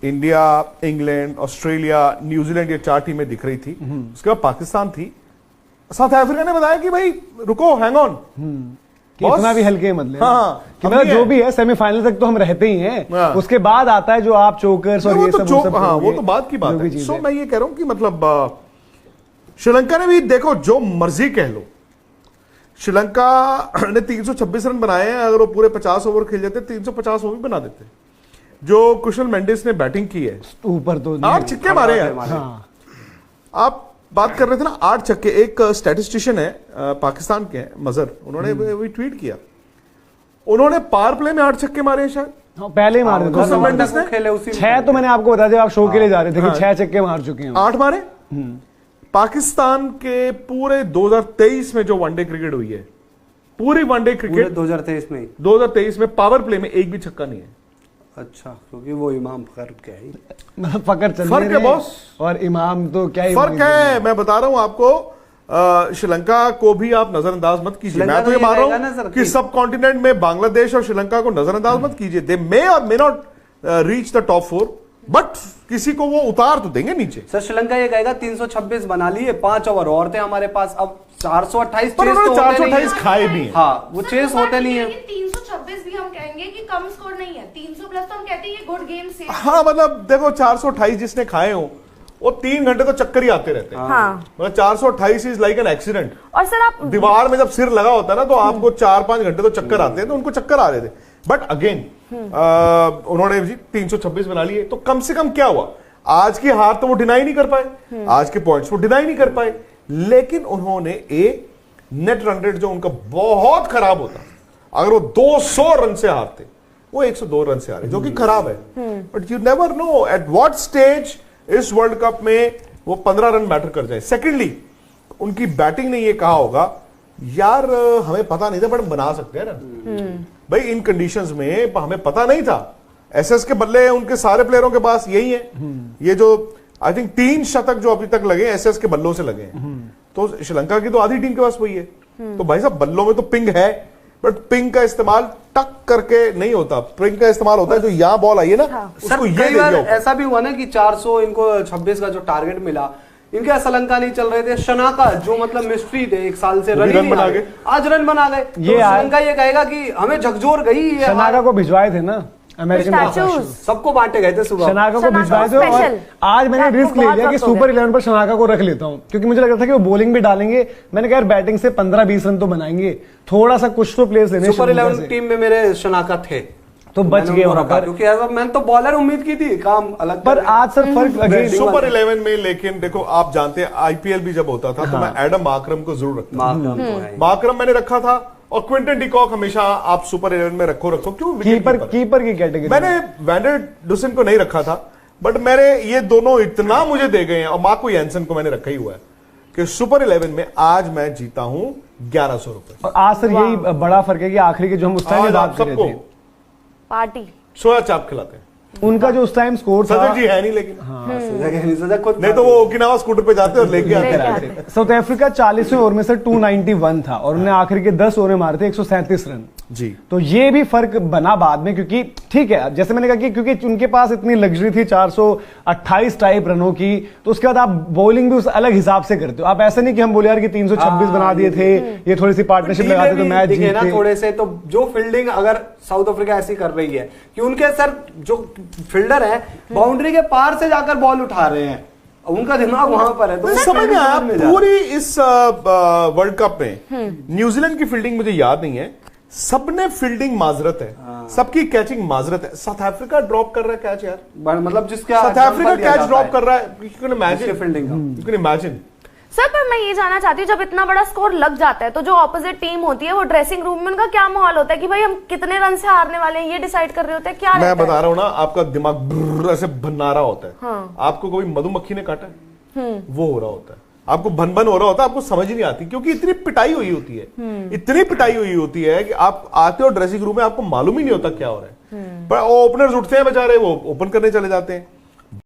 India, England, Australia, New Zealand, ये 4 टीमें दिख रही थी। उसके बाद पाकिस्तान थी। साउथ अफ्रीका ने बताया कि भाई रुको, हैंग ऑन, कि इतना भी हल्के मतलब। हाँ, कि मतलब जो भी है सेमीफाइनल तक तो हम रहते ही हैं। हाँ। उसके बाद आता है जो आप चोकर्स और ये सब। हाँ, वो तो बात की बात है। सो मैं ये कह रहा हूं कि मतलब श्रीलंका ने भी देखो, जो मर्जी कह लो, श्रीलंका ने 326 रन बनाए हैं। अगर वो पूरे 50 ओवर खेल जाते 350 वो भी बना देते। जो कुशल मेंडिस ने बैटिंग की है, ऊपर तो 8 छक्के मारे हैं। हाँ। आप बात कर रहे थे ना 8 छक्के। एक स्टैटिस्टिशियन है पाकिस्तान के, मजर, उन्होंने भी ट्वीट किया, उन्होंने पावर प्ले में 8 छक्के मारे हैं शायद। हाँ, पहले ही मारे थे। 6 तो मैंने आपको बताया जब आप शो के लिए जा रहे थे कि 6 छक्के मार चुके हैं। 8 मारे। पाकिस्तान के पूरे 2023 में जो वनडे क्रिकेट हुई है, पूरी वनडे क्रिकेट 2023 में पावर प्ले में एक भी छक्का नहीं है। अच्छा, क्योंकि वो इमाम फर्क क्या है, फर्क है बॉस। और इमाम तो क्या ही फर्क है। मैं बता रहा हूं आपको, श्रीलंका को भी आप नजरअंदाज मत कीजिए। मैं तो ये मान रहा हूं कि सब कॉन्टिनेंट में बांग्लादेश और श्रीलंका को नजरअंदाज मत कीजिए। दे मे और may not reach the top 4, but किसी को वो उतार तो देंगे नीचे। सर श्रीलंका ये कहेगा 326 बना लिए, 5 ओवर और थे हमारे पास, अब 428 पर उन्होंने 428 खाए भी हैं। हाँ, वो चेस होते नहीं है। 326 भी हम कहेंगे कि कम स्कोर नहीं है, 300 प्लस तो हम कहते हैं ये गुड गेम से। हाँ, मतलब देखो 428 जिसने खाए हो, वो 3 घंटे तो चक्कर ही आते रहते हैं। हाँ। मतलब 428 इज लाइक एन एक्सीडेंट। और सर आप दीवार में जब सिर लगा होता है ना, तो आपको 4-5 घंटे तो चक्कर आते हैं, तो उनको चक्कर आ रहे थे। बट अगेन उन्होंने जी 326 बना लिए, तो कम से कम क्या हुआ, आज की हार तो वो डिनाई नहीं कर पाए, आज के पॉइंट्स वो डिनाई नहीं कर पाए, लेकिन उन्होंने एक नेट रन रेट जो उनका बहुत खराब होता, अगर वो 200 रन से हारते, वो 102 रन से हारे, जो कि खराब है। But you never know at what stage इस वर्ल्ड कप में वो 15 रन मैटर कर जाए। सेकेंडली, उनकी बैटिंग ने ये कहा होगा, यार हमें पता नहीं था बट बना सकते हैं ना भाई, इन कंडीशंस में हमें पता नहीं था। एसएस के बल्ले उनके सारे प्लेयरों के पास यही है। ये जो आई थिंक 3 शतक जो अभी तक लगे एसएस के बल्लों से लगे हैं, तो श्रीलंका की तो आधी टीम के पास वही है। तो भाई साहब, बल्लों में तो पिंग है, बट पिंग का इस्तेमाल टक करके नहीं होता। पिंग का इस्तेमाल होता है जो यहाँ बॉल आई है ना, उसको ये कई बार ऐसा भी हुआ ना कि 400 इनको 26 का जो टारगेट मिला, इनके श्रीलंका नहीं चल रहे थे, शनाका जो मतलब मिस्ट्री थे 1 साल से, रन बना गए, आज रन बना गए। तो श्रीलंका ये कहेगा कि हमें झकझोर गई। शनाका को भिजवाए थे ना अमेरिकन, सबको बांटे गए थे सुबह, शनाका को भिजवाए थे। और आज मैंने रिस्क ले लिया कि सुपर 11 पर शनाका को रख लेता हूं, क्योंकि मुझे लग रहा था कि वो बॉलिंग भी डालेंगे। मैंने कहा यार बैटिंग से 15-20 रन तो बनाएंगे, थोड़ा सा कुछ तो प्लेयर्स लेने। सुपर 11 टीम में मेरे शनाका थे, तो बच गए वहां पर, क्योंकि मैंने तो बॉलर उम्मीद की थी, काम अलग। पर आज सर फर्क लगे सुपर 11 में। लेकिन देखो, आप जानते हैं आईपीएल भी जब होता था तो मैं एडम मार्करम को जरूर रखता था। मार्करम मैंने रखा था, और क्विंटन डिकॉक हमेशा आप सुपर 11 में रखो। क्यों? कीपर की कैटेगरी मैंने वैंडर डुसन को नहीं रखा था, बट मेरे ये दोनों इतना मुझे दे गए हैं, और मार्को यानसन को मैंने रखा ही हुआ है कि सुपर 11 में आज मैं जीता हूं 1100 रुपए। और आज सर यही बड़ा फर्क है कि आखिरी के जो हम उस टाइम बात कर रहे थे, पार्टी सोया चाप खिलाते हैं। उनका जो उस टाइम स्कोर था, सजग जी है नहीं, लेकिन नहीं तो वो ओकिनावा स्कूटर पे जाते और लेके आते। साउथ अफ्रीका 40वें ओवर में सर 291 था, और उन्हें आखिर के 10 ओवर में मारे थे 137 रन जी। तो ये भी फर्क बना बाद में, क्योंकि ठीक है जैसे मैंने कहा कि क्योंकि उनके पास इतनी लग्जरी थी 428 टाइप रनों की, तो उसके बाद आप बॉलिंग भी उस अलग हिसाब से करते हो। आप ऐसे नहीं कि हम बोले यार कि 326 बना दिए थे, ये थोड़ी सी पार्टनरशिप लगाते तो मैच जीतते थोड़े से। तो जो फील्डिंग अगर साउथ अफ्रीका ऐसी कर रही है कि उनके सर जो फील्डर है बाउंड्री के पार से जाकर बॉल उठा रहे हैं, उनका दिमाग वहां पर है। तो समझ में आया पूरी इस वर्ल्ड कप में न्यूजीलैंड की फील्डिंग मुझे याद नहीं है, सबने फील्डिंग माजरत है, सबकी कैचिंग माजरत है। साउथ अफ्रीका ड्रॉप कर रहा है कैच यार, मतलब जिसका साउथ अफ्रीका कैच ड्रॉप कर रहा है। यू कैन इमेजिन सर, पर मैं ये जानना चाहती हूँ, जब इतना बड़ा स्कोर लग जाता है तो जो ऑपोजिट टीम होती है वो ड्रेसिंग रूम में उनका क्या माहौल होता है कि भाई हम कितने रन से हारने वाले हैं, ये डिसाइड कर रहे होते हैं? क्या मैं बता रहा हूँ ना, आपका दिमाग ऐसे भन्नारा होता है। हाँ। आपको कोई मधुमक्खी ने काटा है, वो हो रहा होता है, आपको भन हो रहा होता है, आपको समझ ही नहीं आती, क्योंकि इतनी पिटाई हुई होती है, इतनी पिटाई हुई होती है कि आप आते हो ड्रेसिंग रूम में, आपको मालूम ही नहीं होता क्या हो रहा है। पर ओपनर्स उठते हैं बेचारे, वो ओपन करने चले जाते हैं,